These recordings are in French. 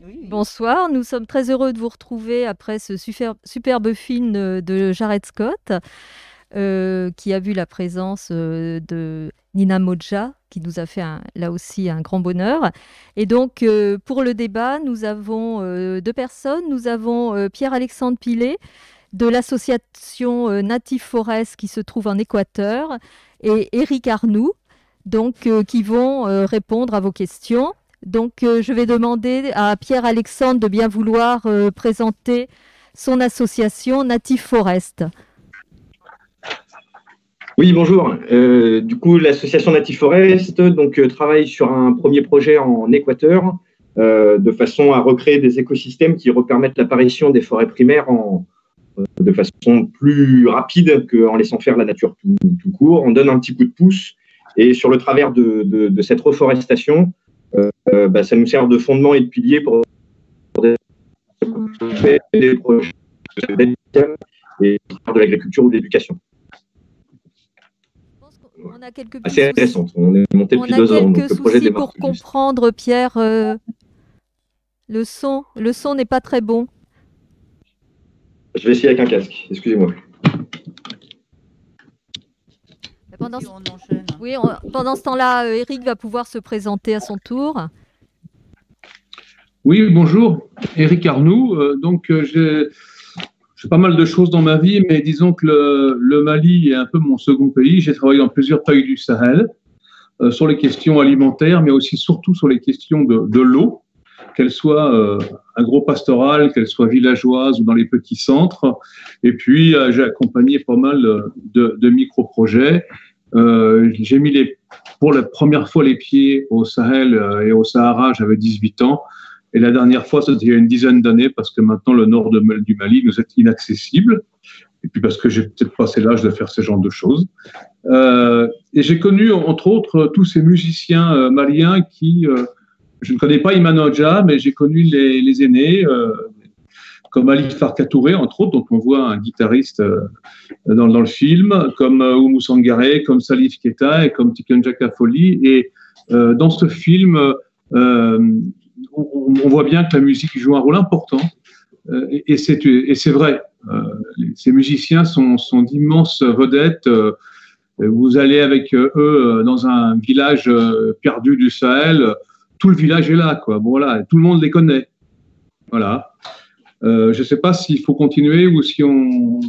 Oui, oui. Bonsoir, nous sommes très heureux de vous retrouver après ce superbe film de Jared Scott, qui a vu la présence de Nina Modja, qui nous a fait là aussi un grand bonheur. Et donc, pour le débat, nous avons deux personnes. Nous avons Pierre-Alexandre Pilet de l'association Native Forest qui se trouve en Équateur et Éric Arnoux, donc, qui vont répondre à vos questions. Donc, je vais demander à Pierre-Alexandre de bien vouloir présenter son association Native Forest. Oui, bonjour. Du coup, l'association Native Forest travaille sur un premier projet en Équateur de façon à recréer des écosystèmes qui permettent l'apparition des forêts primaires de façon plus rapide qu'en laissant faire la nature tout court. On donne un petit coup de pouce et sur le travers de cette reforestation, ça nous sert de fondement et de pilier pour des projets et de l'agriculture ou de l'éducation. On a quelques Assez intéressant. On est monté depuis 2 ans, donc le projet soucis démarre. pour comprendre, Pierre. Le son n'est pas très bon. Je vais essayer avec un casque, excusez-moi. Pendant Si on enchaîne. Oui, pendant ce temps-là, Eric va pouvoir se présenter à son tour. Oui, bonjour, Éric Arnoux. J'ai pas mal de choses dans ma vie, mais disons que le Mali est un peu mon second pays. J'ai travaillé dans plusieurs pays du Sahel sur les questions alimentaires, mais aussi surtout sur les questions de l'eau, qu'elle soit agro-pastorale, qu'elle soit villageoise ou dans les petits centres. Et puis, j'ai accompagné pas mal de micro-projets. J'ai mis pour la première fois les pieds au Sahel et au Sahara, j'avais 18 ans. Et la dernière fois, c'était il y a une dizaine d'années, parce que maintenant, le nord du Mali nous est inaccessible. Et puis parce que j'ai peut-être passé l'âge de faire ce genre de choses. Et j'ai connu, entre autres, tous ces musiciens maliens qui... je ne connais pas Imano Adja, mais j'ai connu les aînés, comme Ali Farka Touré, entre autres, dont on voit un guitariste dans le film, comme Oumou Sangaré, comme Salif Keita et comme Tiken Jaka Folly. Et dans ce film... on voit bien que la musique joue un rôle important et c'est vrai. Ces musiciens sont d'immenses vedettes. Vous allez avec eux dans un village perdu du Sahel, tout le village est là, quoi. Bon, voilà, tout le monde les connaît. Voilà. Je ne sais pas s'il faut continuer ou si on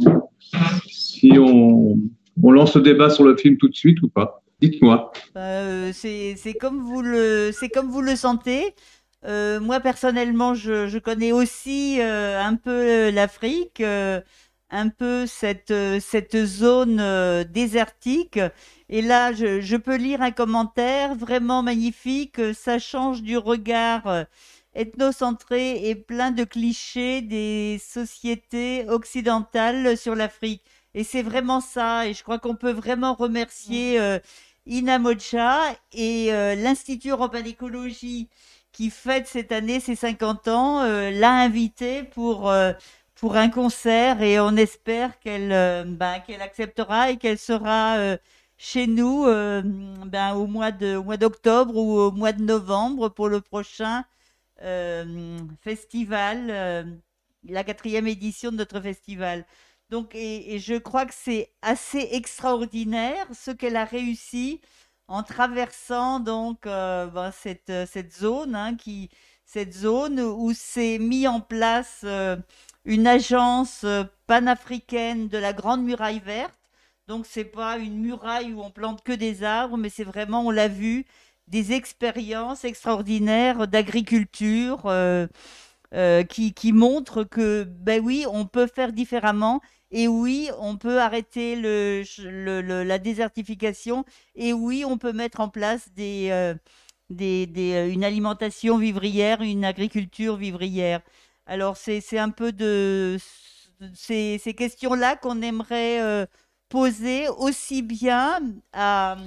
lance le débat sur le film tout de suite ou pas. Dites-moi. C'est comme vous le sentez. Moi, personnellement, je connais aussi un peu l'Afrique, un peu cette zone désertique. Et là, je peux lire un commentaire vraiment magnifique. Ça change du regard ethnocentré et plein de clichés des sociétés occidentales sur l'Afrique. Et c'est vraiment ça. Et je crois qu'on peut vraiment remercier Ina Mocha et l'Institut européen d'écologie qui fête cette année ses 50 ans, l'a invitée pour un concert et on espère qu'elle acceptera et qu'elle sera chez nous au mois d'octobre ou au mois de novembre pour le prochain festival, la 4e édition de notre festival. Donc, et je crois que c'est assez extraordinaire ce qu'elle a réussi en traversant donc cette zone, cette zone où s'est mis en place une agence panafricaine de la Grande Muraille Verte. Donc c'est pas une muraille où on plante que des arbres, mais c'est vraiment, on l'a vu, des expériences extraordinaires d'agriculture qui montrent que ben oui, on peut faire différemment. Et oui, on peut arrêter la désertification. Et oui, on peut mettre en place une alimentation vivrière, une agriculture vivrière. Alors, c'est un peu de ces questions-là qu'on aimerait poser aussi bien à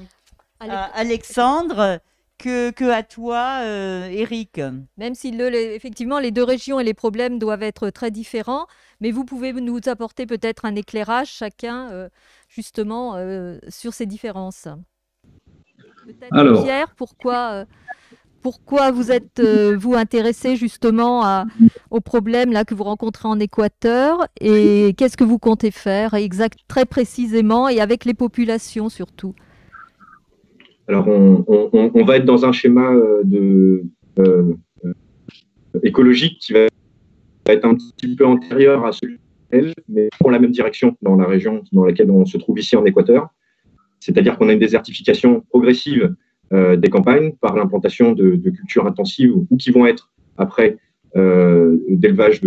Alexandre que à toi, Eric. Même si effectivement les deux régions et les problèmes doivent être très différents, mais vous pouvez nous apporter peut-être un éclairage chacun justement sur ces différences. Peut-être Alors, Pierre, pourquoi pourquoi vous êtes vous intéressé justement aux problèmes là que vous rencontrez en Équateur et qu'est-ce que vous comptez faire très précisément et avec les populations surtout? Alors, on va être dans un schéma écologique qui va être un petit peu antérieur à celui mais pour la même direction dans la région dans laquelle on se trouve ici en Équateur. C'est-à-dire qu'on a une désertification progressive des campagnes par l'implantation de cultures intensives ou qui vont être après d'élevage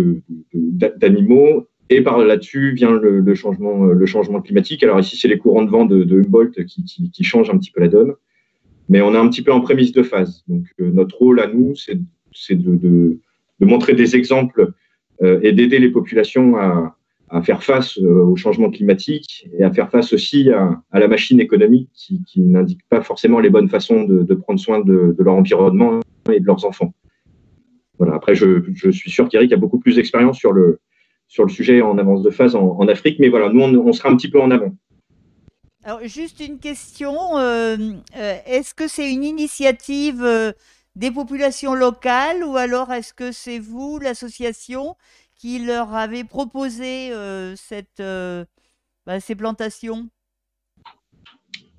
d'animaux. Et par là-dessus vient le changement climatique. Alors ici, c'est les courants de vent de Humboldt qui changent un petit peu la donne. Mais on est un petit peu en prémisse de phase. Donc notre rôle à nous, c'est de montrer des exemples et d'aider les populations à faire face au changement climatique et à faire face aussi à la machine économique qui n'indique pas forcément les bonnes façons de prendre soin de leur environnement et de leurs enfants. Voilà. Après, je suis sûr qu'Eric a beaucoup plus d'expérience sur le sujet en avance de phase en Afrique, mais voilà, nous, on sera un petit peu en avant. Alors, juste une question, est-ce que c'est une initiative des populations locales ou alors est-ce que c'est vous, l'association, qui leur avez proposé ces plantations?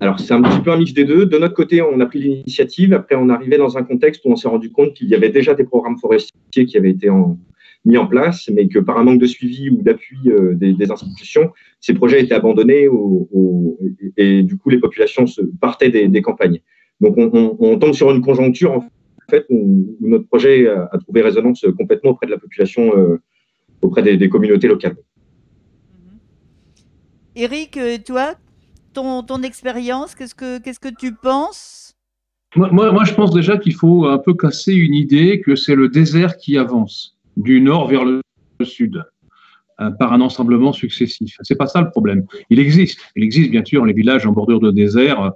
Alors, c'est un petit peu un mix des deux. De notre côté, on a pris l'initiative. Après, on arrivait dans un contexte où on s'est rendu compte qu'il y avait déjà des programmes forestiers qui avaient été mis en place, mais que par un manque de suivi ou d'appui des institutions, ces projets étaient abandonnés et du coup, les populations partaient des campagnes. Donc, on tombe sur une conjoncture en fait, où notre projet a trouvé résonance complètement auprès de la population, auprès des communautés locales. Eric, toi, ton expérience, qu'est-ce que tu penses? Moi, je pense déjà qu'il faut un peu casser une idée que c'est le désert qui avance du nord vers le sud par un ensemblement successif. C'est pas ça le problème. Il existe bien sûr les villages en bordure de désert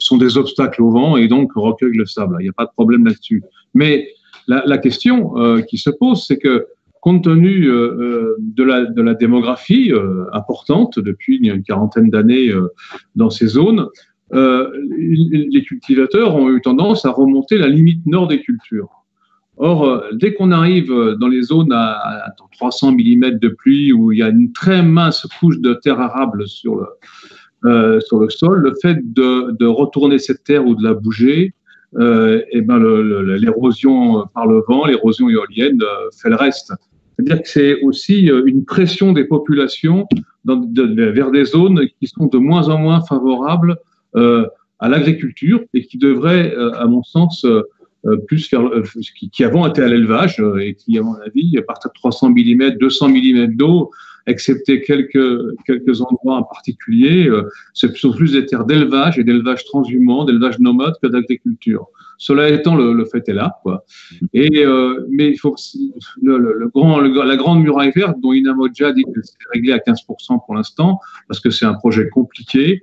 sont des obstacles au vent et donc recueillent le sable. Il n'y a pas de problème là-dessus. Mais la question qui se pose, c'est que compte tenu de la démographie importante depuis une quarantaine d'années dans ces zones, les cultivateurs ont eu tendance à remonter la limite nord des cultures. Or, dès qu'on arrive dans les zones à 300 mm de pluie, où il y a une très mince couche de terre arable sur le sol, le fait de retourner cette terre ou de la bouger, l'érosion par le vent, l'érosion éolienne fait le reste. C'est-à-dire que c'est aussi une pression des populations vers des zones qui sont de moins en moins favorables à l'agriculture et qui devraient, à mon sens, plus faire qui avant étaient à l'élevage et qui, à mon avis, à partir de 300 mm, 200 mm d'eau, excepté quelques endroits en particulier, sont plus des terres d'élevage et d'élevage transhumant, d'élevage nomade que d'agriculture. Cela étant, le fait est là, quoi. Et mais il faut la grande muraille verte dont Ina Modja dit que c'est réglé à 15% pour l'instant parce que c'est un projet compliqué.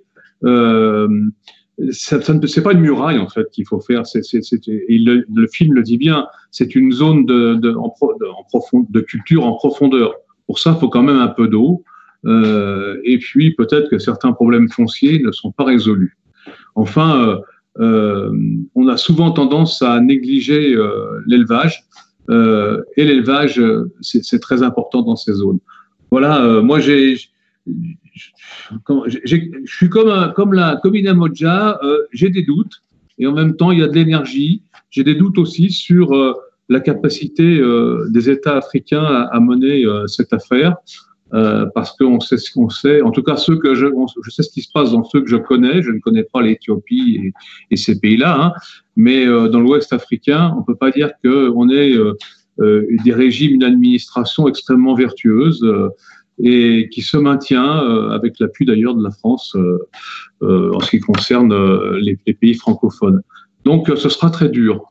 C'est pas une muraille en fait qu'il faut faire. Le film le dit bien. C'est une zone de culture en profondeur. Pour ça, il faut quand même un peu d'eau. Et puis peut-être que certains problèmes fonciers ne sont pas résolus. Enfin, on a souvent tendance à négliger l'élevage. Et l'élevage, c'est très important dans ces zones. Voilà. Moi, je suis comme Ina Modja, j'ai des doutes et en même temps il y a de l'énergie. J'ai des doutes aussi sur la capacité des États africains à mener cette affaire parce qu'on sait ce qu'on sait. En tout cas, je sais ce qui se passe dans ceux que je connais. Je ne connais pas l'Éthiopie et ces pays-là, hein, mais dans l'Ouest africain, on peut pas dire qu'on ait des régimes, une administration extrêmement vertueuse. Et qui se maintient avec l'appui d'ailleurs de la France en ce qui concerne les pays francophones. Donc, ce sera très dur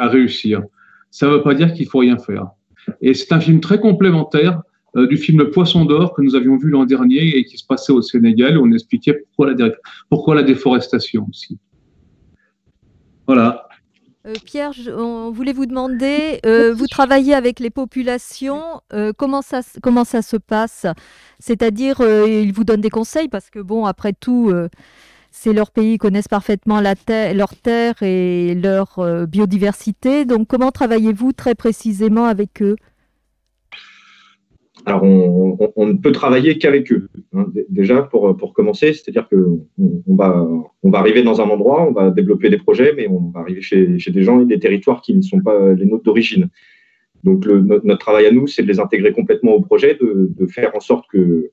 à réussir. Ça ne veut pas dire qu'il faut rien faire. Et c'est un film très complémentaire du film Le Poisson d'or que nous avions vu l'an dernier et qui se passait au Sénégal où on expliquait pourquoi la déforestation aussi. Voilà. Pierre, on voulait vous demander, vous travaillez avec les populations, comment ça se passe? C'est-à-dire, ils vous donnent des conseils parce que bon, après tout, c'est leur pays, ils connaissent parfaitement leur terre et leur biodiversité. Donc, comment travaillez-vous très précisément avec eux? Alors, on ne peut travailler qu'avec eux, hein, déjà pour commencer, c'est-à-dire qu'on va arriver dans un endroit, on va développer des projets, mais on va arriver chez des gens et des territoires qui ne sont pas les nôtres d'origine. Donc, notre travail à nous, c'est de les intégrer complètement au projet, de faire en sorte que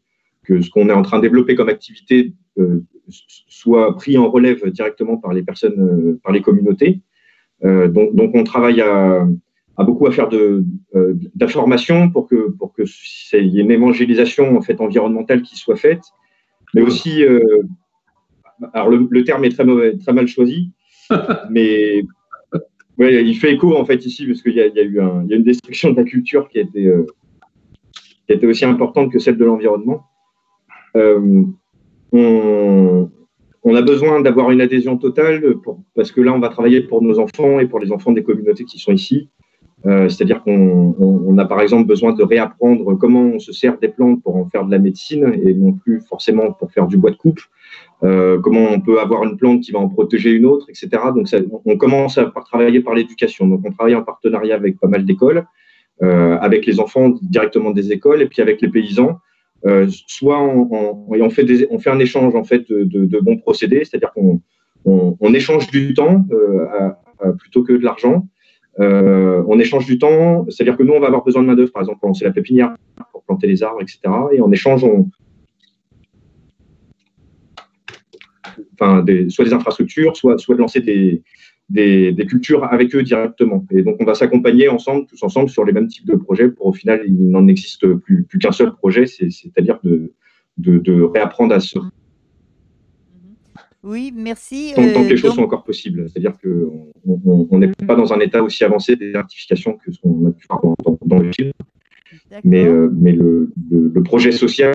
ce qu'on est en train de développer comme activité soit pris en relève directement par les personnes, par les communautés. Donc, on travaille beaucoup à faire d'information pour que il y ait une évangélisation en fait environnementale qui soit faite, mais aussi, alors le terme est très mal choisi, mais ouais, il fait écho en fait ici parce qu'il y a une destruction de la culture qui a été aussi importante que celle de l'environnement. On a besoin d'avoir une adhésion totale parce que là, on va travailler pour nos enfants et pour les enfants des communautés qui sont ici. C'est-à-dire qu'on a par exemple besoin de réapprendre comment on se sert des plantes pour en faire de la médecine et non plus forcément pour faire du bois de coupe. Comment on peut avoir une plante qui va en protéger une autre, etc. Donc, on commence à travailler par l'éducation. Donc, on travaille en partenariat avec pas mal d'écoles, avec les enfants directement des écoles et puis avec les paysans. Soit on fait un échange en fait de bons procédés, c'est-à-dire qu'on échange du temps plutôt que de l'argent. On échange du temps, c'est-à-dire que nous on va avoir besoin de main d'œuvre, par exemple pour lancer la pépinière, pour planter les arbres, etc. Et en échange, soit des infrastructures, soit de lancer des cultures avec eux directement. Et donc on va s'accompagner tous ensemble sur les mêmes types de projets pour au final il n'en existe plus qu'un seul projet, c'est-à-dire de réapprendre à se. Oui, merci. Tant que les choses sont encore possibles, c'est-à-dire qu'on n'est pas dans un état aussi avancé des certifications que ce qu'on a pu voir dans le film, mais le projet social.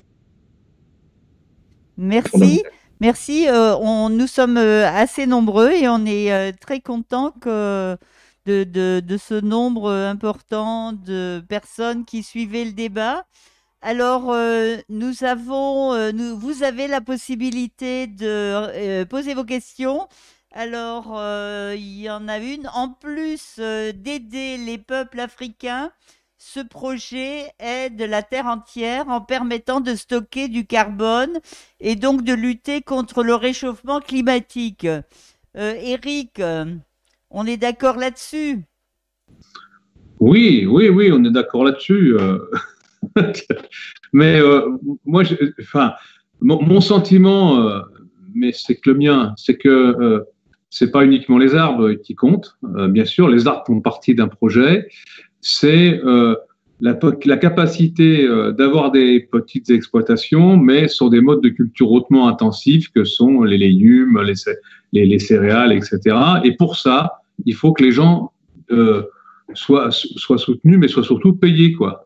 Merci. Merci. Nous sommes assez nombreux et on est très contents de ce nombre important de personnes qui suivaient le débat. Alors, vous avez la possibilité de poser vos questions. Alors, il y en a une. En plus d'aider les peuples africains, ce projet aide la Terre entière en permettant de stocker du carbone et donc de lutter contre le réchauffement climatique. Eric, on est d'accord là-dessus? Oui, on est d'accord là-dessus. Mais moi, mon sentiment, mais c'est que le mien, c'est que c'est pas uniquement les arbres qui comptent. Bien sûr, les arbres font partie d'un projet. C'est la capacité d'avoir des petites exploitations, mais sur des modes de culture hautement intensifs que sont les légumes, les céréales, etc. Et pour ça, il faut que les gens soient soutenus, mais soient surtout payés, quoi.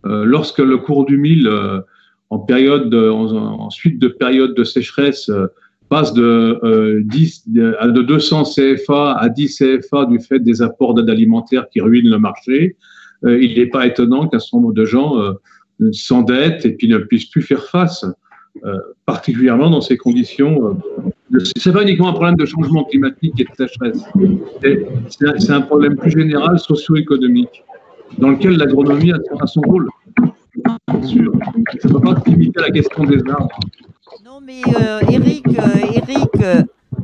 Lorsque le cours du mil, ensuite de période de sécheresse, passe de 200 CFA à 10 CFA du fait des apports d'aide alimentaire qui ruinent le marché, il n'est pas étonnant qu'un certain nombre de gens s'endettent et puis ne puissent plus faire face, particulièrement dans ces conditions. C'est pas uniquement un problème de changement climatique et de sécheresse, c'est un problème plus général socio-économique, dans lequel l'agronomie a son rôle. Bien sûr. Ça ne peut pas se limiter à la question des arbres. Non, mais Eric,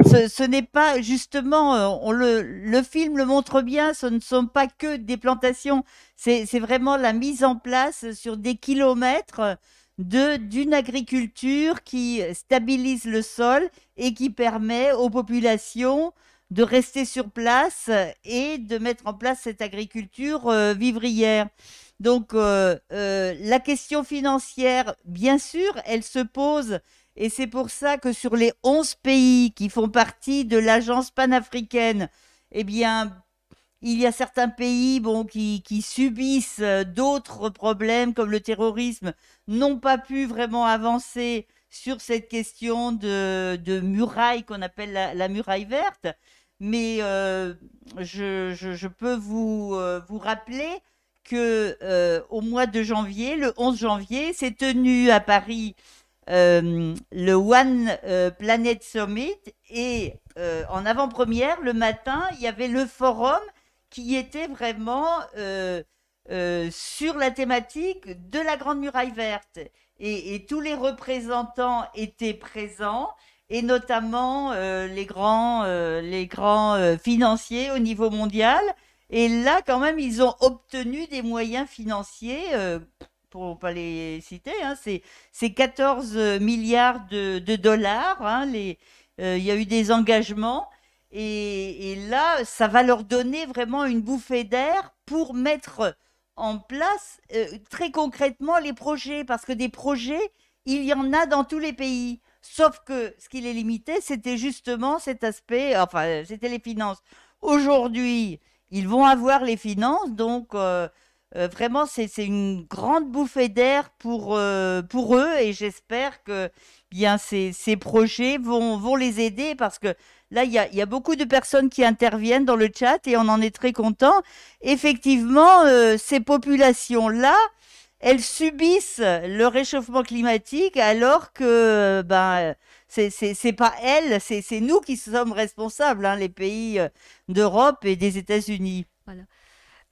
ce n'est pas justement, le film le montre bien, ce ne sont pas que des plantations, c'est vraiment la mise en place sur des kilomètres d'une agriculture qui stabilise le sol et qui permet aux populations de rester sur place et de mettre en place cette agriculture vivrière. Donc, la question financière, bien sûr, elle se pose, et c'est pour ça que sur les 11 pays qui font partie de l'agence panafricaine, eh bien, il y a certains pays qui subissent d'autres problèmes, comme le terrorisme, n'ont pas pu vraiment avancer sur cette question de muraille qu'on appelle la muraille verte. Mais je peux vous rappeler que au mois de janvier, le 11 janvier, s'est tenu à Paris le One Planet Summit et en avant-première, le matin, il y avait le forum qui était vraiment sur la thématique de la Grande Muraille Verte. Et tous les représentants étaient présents, et notamment les grands financiers au niveau mondial. Et là, quand même, ils ont obtenu des moyens financiers, pour ne pas les citer, hein, c'est 14 milliards de dollars. Hein, il y a eu des engagements. Et là, ça va leur donner vraiment une bouffée d'air pour mettre en place très concrètement les projets. Parce que des projets, il y en a dans tous les pays. Sauf que ce qui les limitait, c'était justement cet aspect, enfin, c'était les finances. Aujourd'hui, ils vont avoir les finances, donc vraiment, c'est une grande bouffée d'air pour eux, et j'espère que bien ces projets vont les aider, parce que là, il y a beaucoup de personnes qui interviennent dans le chat et on en est très content. Effectivement, ces populations-là, elles subissent le réchauffement climatique, alors que c'est pas elles, c'est nous qui sommes responsables, hein, les pays d'Europe et des États-Unis. Voilà.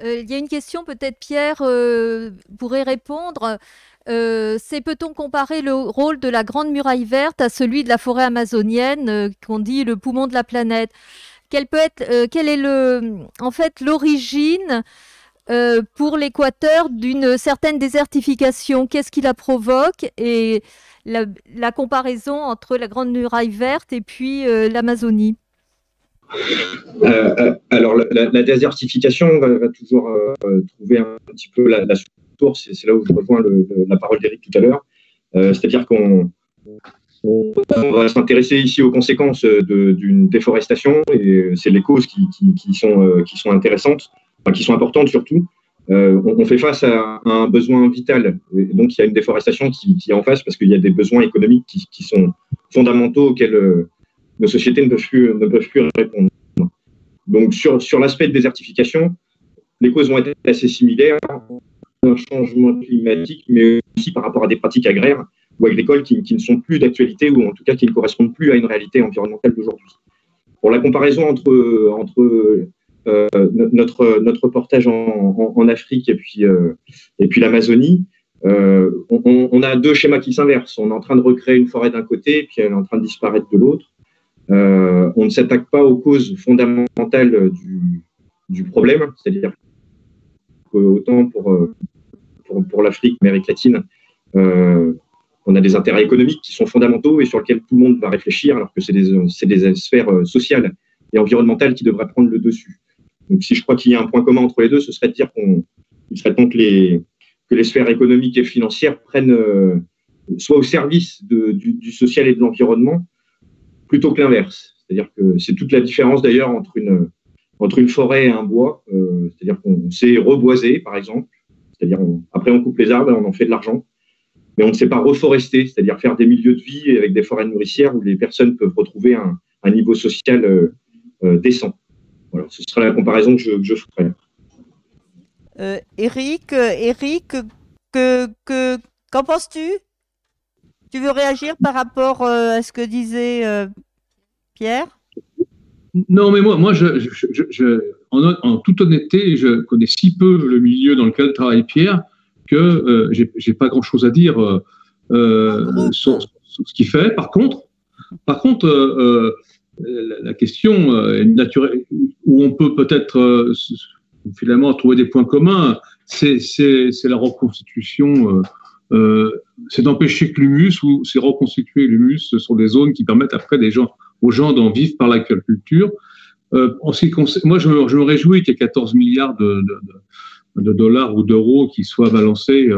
Il y a une question, peut-être Pierre pourrait répondre. C'est peut-on comparer le rôle de la Grande Muraille Verte à celui de la forêt amazonienne, qu'on dit le poumon de la planète? Quelle est en fait l'origine pour l'Équateur d'une certaine désertification? Qu'est-ce qui la provoque? Et la comparaison entre la Grande Muraille Verte et puis l'Amazonie. Alors, la désertification va toujours trouver un petit peu la source, et c'est là où je rejoins la parole d'Éric tout à l'heure. C'est-à-dire qu'on va s'intéresser ici aux conséquences d'une déforestation, et c'est les causes qui sont intéressantes, enfin, qui sont importantes surtout. On fait face à un besoin vital, et donc il y a une déforestation qui est en face, parce qu'il y a des besoins économiques qui sont fondamentaux auxquels nos sociétés ne peuvent plus répondre. Donc, sur l'aspect de désertification, les causes vont être assez similaires, un changement climatique, mais aussi par rapport à des pratiques agraires ou agricoles qui ne sont plus d'actualité, ou en tout cas qui ne correspondent plus à une réalité environnementale d'aujourd'hui. Pour la comparaison entre notre reportage en Afrique et puis l'Amazonie, on a deux schémas qui s'inversent. On est en train de recréer une forêt d'un côté, puis elle est en train de disparaître de l'autre. On ne s'attaque pas aux causes fondamentales du problème, c'est-à-dire qu'autant pour l'Afrique, l'Amérique latine, on a des intérêts économiques qui sont fondamentaux et sur lesquels tout le monde va réfléchir, alors que c'est des sphères sociales et environnementales qui devraient prendre le dessus. Donc, si je crois qu'il y a un point commun entre les deux, ce serait de dire qu'il serait temps que les sphères économiques et financières soient au service du social et de l'environnement, plutôt que l'inverse. C'est-à-dire que c'est toute la différence d'ailleurs entre une forêt et un bois. C'est-à-dire qu'on sait reboiser, par exemple. C'est-à-dire après on coupe les arbres et on en fait de l'argent. Mais on ne sait pas reforester, c'est-à-dire faire des milieux de vie avec des forêts nourricières où les personnes peuvent retrouver un niveau social décent. Voilà, ce sera la comparaison que je ferai. Éric, qu'en penses-tu? Tu veux réagir par rapport à ce que disait Pierre? Non, mais moi en toute honnêteté, je connais si peu le milieu dans lequel travaille Pierre que j'ai pas grand-chose à dire sur ce qu'il fait. Par contre, la question est naturelle, où on peut peut-être finalement trouver des points communs, c'est la reconstitution. C'est d'empêcher que l'humus, ou c'est reconstituer l'humus sur des zones qui permettent après aux gens d'en vivre par l'agriculture. En ce qui concerne, moi, je me réjouis qu'il y ait 14 milliards de dollars ou d'euros qui soient balancés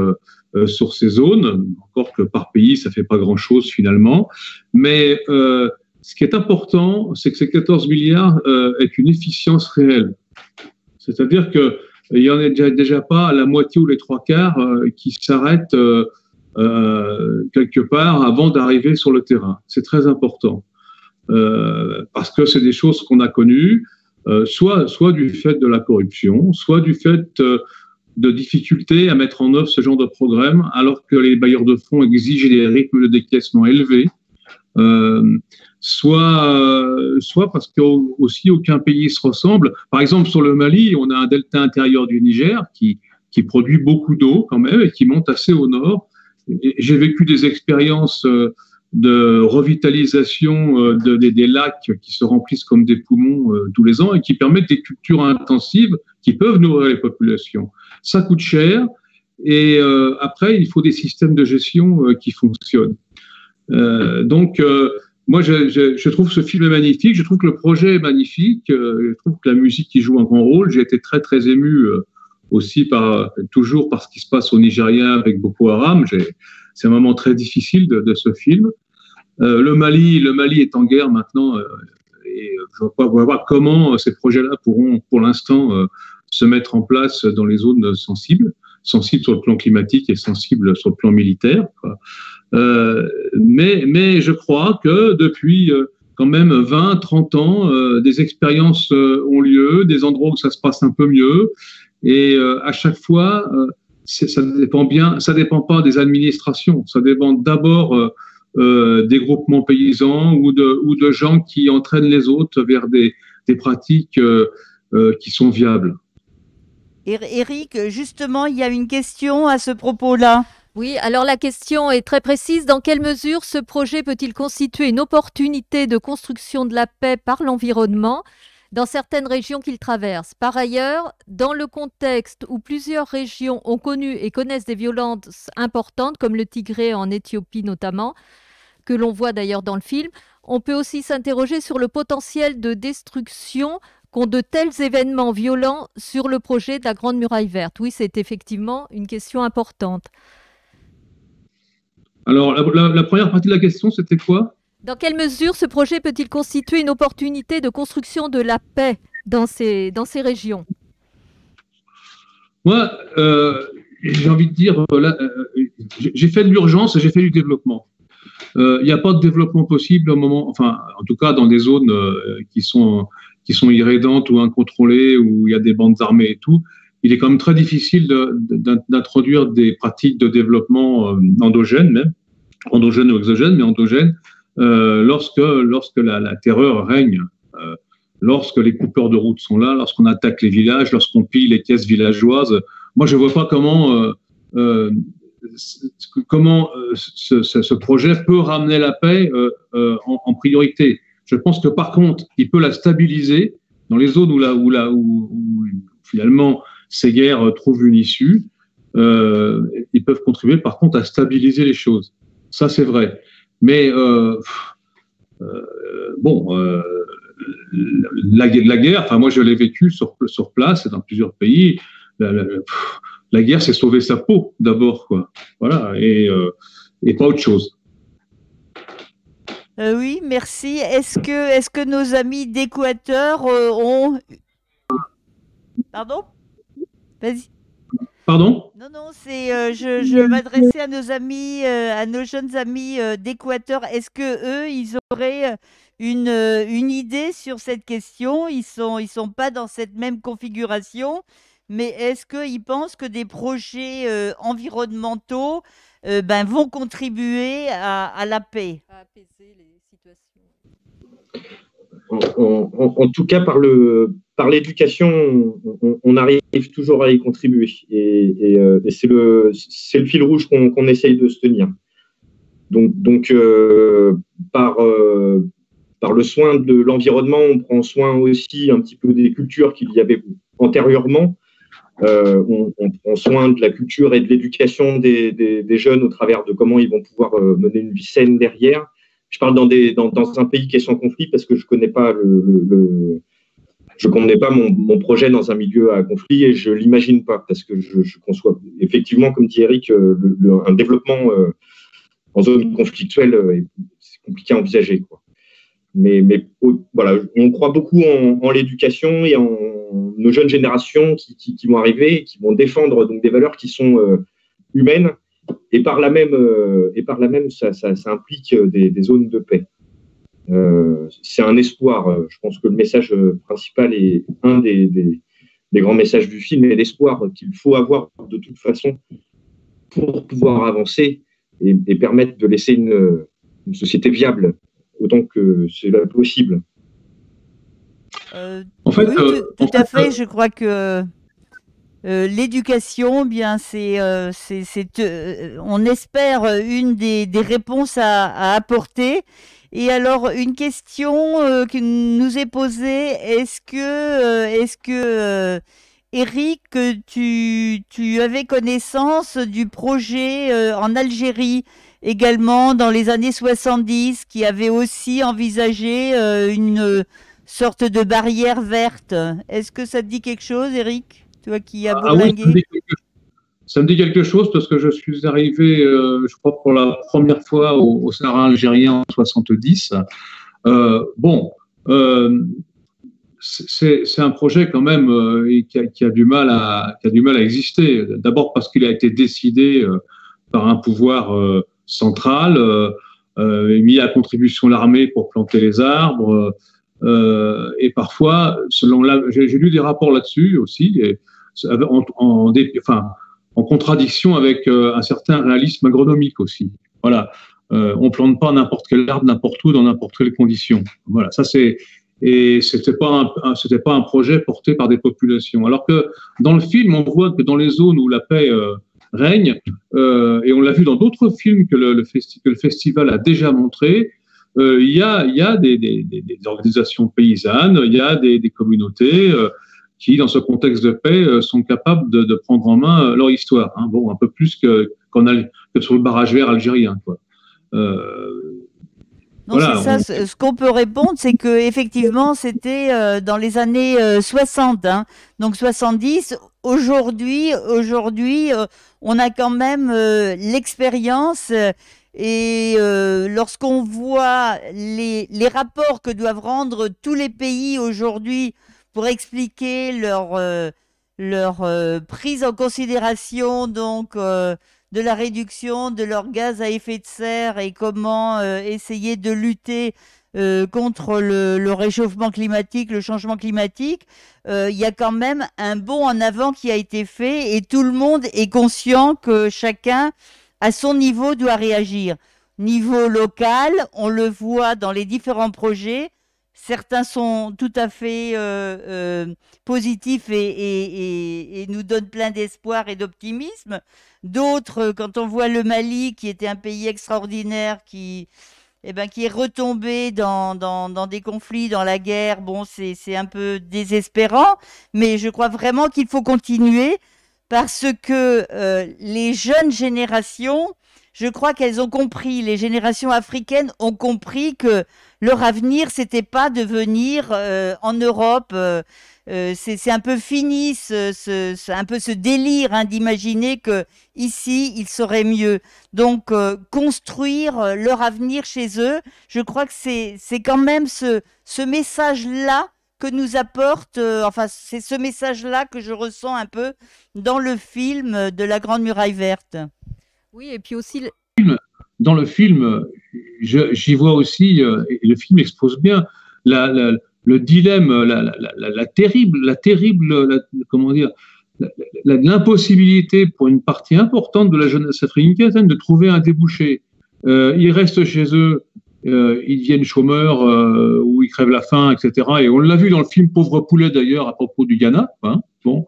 sur ces zones. Encore que par pays, ça fait pas grand-chose finalement. Mais ce qui est important, c'est que ces 14 milliards aient une efficience réelle. C'est-à-dire que il n'y en a déjà pas la moitié ou les trois quarts qui s'arrêtent quelque part avant d'arriver sur le terrain. C'est très important parce que c'est des choses qu'on a connues, soit du fait de la corruption, soit du fait de difficulté à mettre en œuvre ce genre de programme, alors que les bailleurs de fonds exigent des rythmes de décaissement élevés, soit parce qu'aussi aucun pays se ressemble. Par exemple, sur le Mali, on a un delta intérieur du Niger qui produit beaucoup d'eau quand même et qui monte assez au nord. J'ai vécu des expériences de revitalisation des lacs qui se remplissent comme des poumons tous les ans et qui permettent des cultures intensives qui peuvent nourrir les populations. Ça coûte cher et après, il faut des systèmes de gestion qui fonctionnent. Moi, je trouve ce film magnifique, je trouve que le projet est magnifique, je trouve que la musique y joue un grand rôle. J'ai été très, très ému aussi toujours par ce qui se passe au Nigeria avec Boko Haram. C'est un moment très difficile de ce film. Le Mali est en guerre maintenant et je ne vois pas comment ces projets-là pourront, pour l'instant, se mettre en place dans les zones sensibles sur le plan climatique et sensibles sur le plan militaire, quoi. Mais je crois que depuis quand même 20, 30 ans, des expériences ont lieu, des endroits où ça se passe un peu mieux. Et à chaque fois, ça dépend pas des administrations. Ça dépend d'abord des groupements paysans ou de gens qui entraînent les autres vers des pratiques qui sont viables. Éric, justement, il y a une question à ce propos-là. Oui, alors la question est très précise. Dans quelle mesure ce projet peut-il constituer une opportunité de construction de la paix par l'environnement dans certaines régions qu'il traverse? Par ailleurs, dans le contexte où plusieurs régions ont connu et connaissent des violences importantes, comme le Tigré en Éthiopie notamment, que l'on voit d'ailleurs dans le film, on peut aussi s'interroger sur le potentiel de destruction qu'ont de tels événements violents sur le projet de la Grande Muraille Verte. Oui, c'est effectivement une question importante. Alors, la première partie de la question, c'était quoi? Dans quelle mesure ce projet peut-il constituer une opportunité de construction de la paix dans ces régions? Moi, j'ai envie de dire, j'ai fait de l'urgence et j'ai fait du développement. Il n'y a pas de développement possible au moment, enfin, en tout cas dans des zones qui sont irrédentes ou incontrôlées, où il y a des bandes armées et tout. Il est quand même très difficile d'introduire des pratiques de développement endogènes, même endogènes ou exogènes, mais endogènes, lorsque la terreur règne, lorsque les coupeurs de route sont là, lorsqu'on attaque les villages, lorsqu'on pille les caisses villageoises. Moi, je ne vois pas comment ce projet peut ramener la paix en priorité. Je pense que par contre, il peut la stabiliser dans les zones où finalement ces guerres trouvent une issue. Ils peuvent contribuer par contre à stabiliser les choses. Ça, c'est vrai. Mais la guerre, enfin moi je l'ai vécu sur place et dans plusieurs pays. La guerre, c'est sauver sa peau d'abord, quoi. Voilà, et pas autre chose. Oui, merci. Est-ce que nos amis d'Équateur ont... Pardon? Vas-y. Pardon? Non, je m'adressais à nos amis, à nos jeunes amis d'Équateur. Est-ce que eux, ils auraient une idée sur cette question? Ils sont pas dans cette même configuration, mais est-ce qu'ils pensent que des projets environnementaux vont contribuer à la paix? À apaiser les situations. En tout cas, par l'éducation, on arrive toujours à y contribuer. Et c'est le fil rouge qu'on essaye de se tenir. Donc par le soin de l'environnement, on prend soin aussi un petit peu des cultures qu'il y avait antérieurement. On prend soin de la culture et de l'éducation des jeunes au travers de comment ils vont pouvoir mener une vie saine derrière. Je parle dans un pays qui est sans conflit parce que je connais pas mon projet dans un milieu à conflit et je l'imagine pas parce que je conçois effectivement, comme dit Eric, un développement en zone conflictuelle, c'est compliqué à envisager, quoi. Mais voilà, on croit beaucoup en l'éducation et en nos jeunes générations qui vont arriver et qui vont défendre donc des valeurs qui sont humaines. Et par là même, ça implique des zones de paix. C'est un espoir. Je pense que le message principal est un des des grands messages du film et l'espoir qu'il faut avoir de toute façon pour pouvoir avancer et permettre de laisser une société viable autant que cela est possible. En fait, oui, tout à fait. Je crois que l'éducation, bien, on espère une des réponses à apporter. Et alors, une question qui nous est posée, est-ce que Eric, tu avais connaissance du projet en Algérie également dans les années 70 qui avait aussi envisagé une sorte de barrière verte. Est-ce que ça te dit quelque chose, Eric? Toi qui as bourlingué. Oui, ça me dit quelque chose parce que je suis arrivé, je crois, pour la première fois au Sahara algérien en 70. C'est un projet quand même qui a du mal à exister. D'abord parce qu'il a été décidé par un pouvoir central, mis à contribution l'armée pour planter les arbres. Et parfois, j'ai lu des rapports là-dessus aussi, en contradiction avec un certain réalisme agronomique aussi. Voilà, on plante pas n'importe quel arbre n'importe où dans n'importe quelles conditions. Voilà, ça c'est et c'était pas un projet porté par des populations. Alors que dans le film, on voit que dans les zones où la paix règne, et on l'a vu dans d'autres films que le festival a déjà montré. Il y a des organisations paysannes, il y a des communautés qui, dans ce contexte de paix, sont capables de prendre en main leur histoire. Hein. Bon, un peu plus que sur le barrage vert algérien, quoi. Non, voilà, c'est ça. Ce qu'on peut répondre, c'est que effectivement, c'était dans les années 60, hein, donc 70. Aujourd'hui, on a quand même l'expérience. Et lorsqu'on voit les rapports que doivent rendre tous les pays aujourd'hui pour expliquer leur prise en considération donc de la réduction de leurs gaz à effet de serre et comment essayer de lutter contre le réchauffement climatique, le changement climatique, il y a quand même un bond en avant qui a été fait et tout le monde est conscient que chacun à son niveau doit réagir. Niveau local, on le voit dans les différents projets. Certains sont tout à fait positifs et nous donnent plein d'espoir et d'optimisme. D'autres, quand on voit le Mali, qui était un pays extraordinaire, qui est retombé dans des conflits, dans la guerre, bon, c'est un peu désespérant. Mais je crois vraiment qu'il faut continuer parce que les jeunes générations, je crois qu'elles ont compris, les générations africaines ont compris que leur avenir, c'était pas de venir en Europe. C'est un peu fini, un peu ce délire hein, d'imaginer que ici il serait mieux. Donc construire leur avenir chez eux, je crois que c'est quand même ce message-là que nous apporte, c'est ce message-là que je ressens un peu dans le film de la Grande Muraille Verte. Oui, et puis aussi... Dans le film, j'y vois aussi, et le film expose bien, le dilemme, l'impossibilité pour une partie importante de la jeunesse africaine de trouver un débouché. Ils restent chez eux, ils deviennent chômeurs ou ils crèvent la faim, etc. Et on l'a vu dans le film Pauvre poulet d'ailleurs à propos du Ghana. Hein, bon.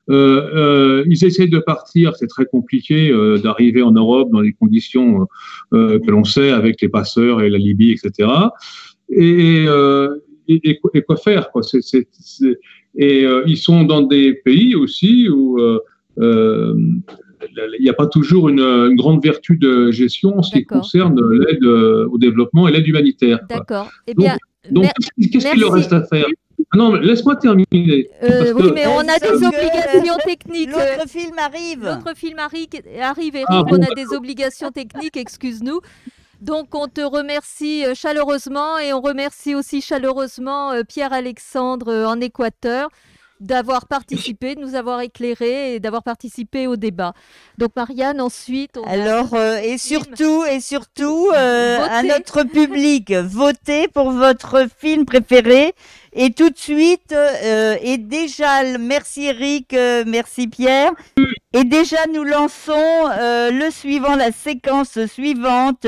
Ils essayent de partir, c'est très compliqué d'arriver en Europe dans les conditions que l'on sait avec les passeurs et la Libye, etc. Et quoi faire quoi. Ils sont dans des pays aussi où il n'y a pas toujours une grande vertu de gestion en ce qui concerne l'aide au développement et l'aide humanitaire. D'accord. Eh bien, donc qu'est-ce qu'il leur reste à faire? Non, mais laisse-moi terminer. Oui, mais on a des obligations techniques. L'autre film arrive. Arrive, Eric. On a des obligations techniques, excuse-nous. Donc, on te remercie chaleureusement et on remercie aussi chaleureusement Pierre-Alexandre en Équateur d'avoir participé, de nous avoir éclairé et d'avoir participé au débat. Donc Marianne, ensuite... et surtout à notre public, votez pour votre film préféré Et tout de suite, et déjà, merci Eric, merci Pierre. Et déjà, nous lançons le suivant, la séquence suivante,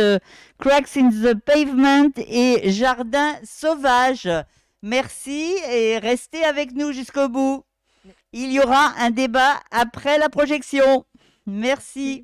Cracks in the Pavement et Jardin sauvage. Merci et restez avec nous jusqu'au bout. Il y aura un débat après la projection. Merci.